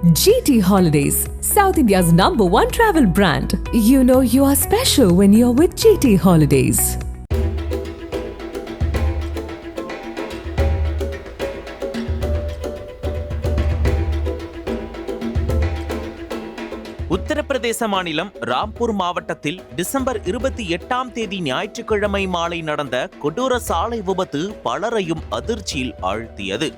GT Holidays, South India's #1 travel brand. You know you are special when you're with GT Holidays. Uttar Pradesh மாநிலம் ராம்பூர் மாவட்டத்தில் December 28ஆம் தேதி ஞாயிற்றுக்கிழமை மாலை நடந்த கொடூர சாலை விபத்து பலரையும் அதிர்ச்சியில் ஆழ்த்தியது.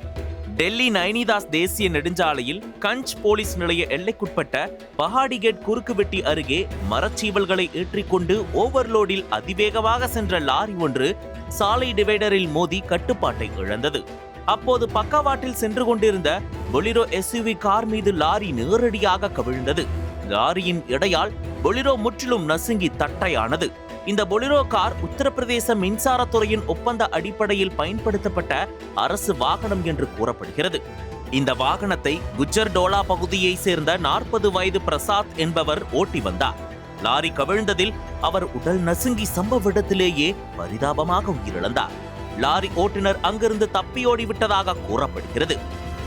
டெல்லி நைனிதாஸ் தேசிய நெடுஞ்சாலையில் கஞ்ச் போலீஸ் நிலைய எல்லைக்குட்பட்ட பஹாடிகேட் குறுக்குவெட்டி அருகே மரச்சீவல்களை ஏற்றிக்கொண்டு ஓவர்லோடில் அதிவேகமாக சென்ற லாரி ஒன்று சாலை டிவைடரில் மோதி கட்டுப்பாட்டை இழந்தது. அப்போது பக்கவாட்டில் சென்று கொண்டிருந்த பொலிரோ SUV கார் மீது லாரி நேரடியாக கவிழ்ந்தது. லாரியின் எடையால் பொலிரோ முற்றிலும் நசுங்கி தட்டையானது. இந்த பொலிரோ கார் உத்தரப்பிரதேச மின்சாரத்துறையின் ஒப்பந்த அடிப்படையில் பயன்படுத்தப்பட்ட அரசு வாகனம் என்று கூறப்படுகிறது. இந்த வாகனத்தை குஜர்டோலா பகுதியை சேர்ந்த 40 வயது பிரசாத் என்பவர் ஓட்டி வந்தார். லாரி கவிழ்ந்ததில் அவர் உடல் நசுங்கி சம்பவ இடத்திலேயே பரிதாபமாக உயிரிழந்தார். லாரி ஓட்டுநர் அங்கிருந்து தப்பியோடி விட்டதாக கூறப்படுகிறது.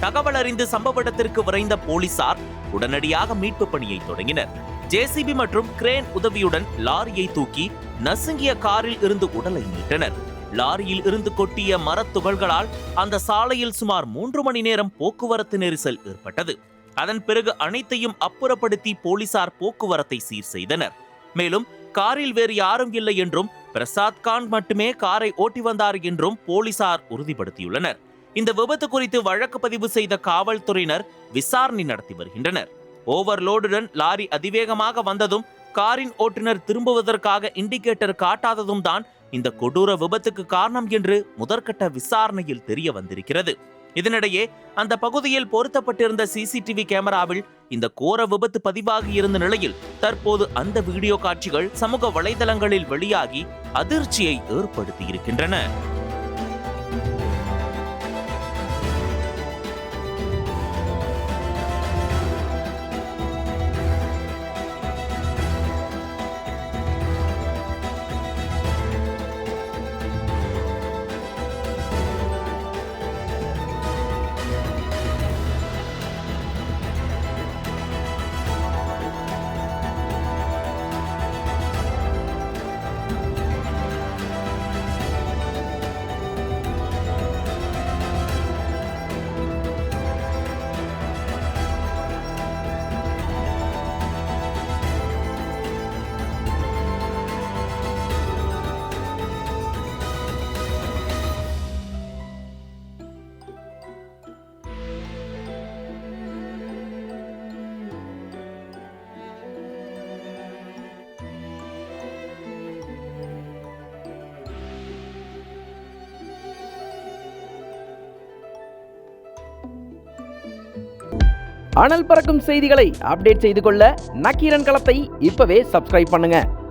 தகவல் அறிந்து சம்பவ இடத்திற்கு விரைந்த போலீசார் உடனடியாக மீட்பு பணியை தொடங்கினர். JCB மற்றும் கிரேன் உதவியுடன் லாரியை தூக்கி நசுங்கிய காரில் இருந்து உடலை மீட்டனர். லாரியில் இருந்து கொட்டிய மரத்துகள்களால் அந்த சாலையில் சுமார் 3 மணி நேரம் போக்குவரத்து நெரிசல் ஏற்பட்டது. அதன் பிறகு அனைத்தையும் அப்புறப்படுத்தி போலீசார் போக்குவரத்தை சீர் செய்தனர். மேலும் காரில் வேறு யாரும் இல்லை என்றும் பிரசாத் கான் மட்டுமே காரை ஓட்டி வந்தார் என்றும் போலீசார் உறுதிப்படுத்தியுள்ளனர். இந்த விபத்து குறித்து வழக்கு பதிவு செய்த காவல்துறையினர் விசாரணை நடத்தி வருகின்றனர். ஓவர்லோடுடன் லாரி அதிவேகமாக வந்ததும் காரின் ஓட்டுநர் திரும்புவதற்காக இண்டிகேட்டர் காட்டாததும் தான் இந்த கொடூர விபத்துக்கு காரணம் என்று முதற்கட்ட விசாரணையில் தெரிய வந்திருக்கிறது. இதனிடையே அந்த பகுதியில் பொருத்தப்பட்டிருந்த CCTV கேமராவில் இந்த கோர விபத்து பதிவாகி இருந்த நிலையில் தற்போது அந்த வீடியோ காட்சிகள் சமூக வலைதளங்களில் வெளியாகி அதிர்ச்சியை ஏற்படுத்தியிருக்கின்றன. அனல் பறக்கும் செய்திகளை அப்டேட் செய்து கொள்ள நக்கீரன் களத்தை இப்பவே சப்ஸ்கிரைப் பண்ணுங்க.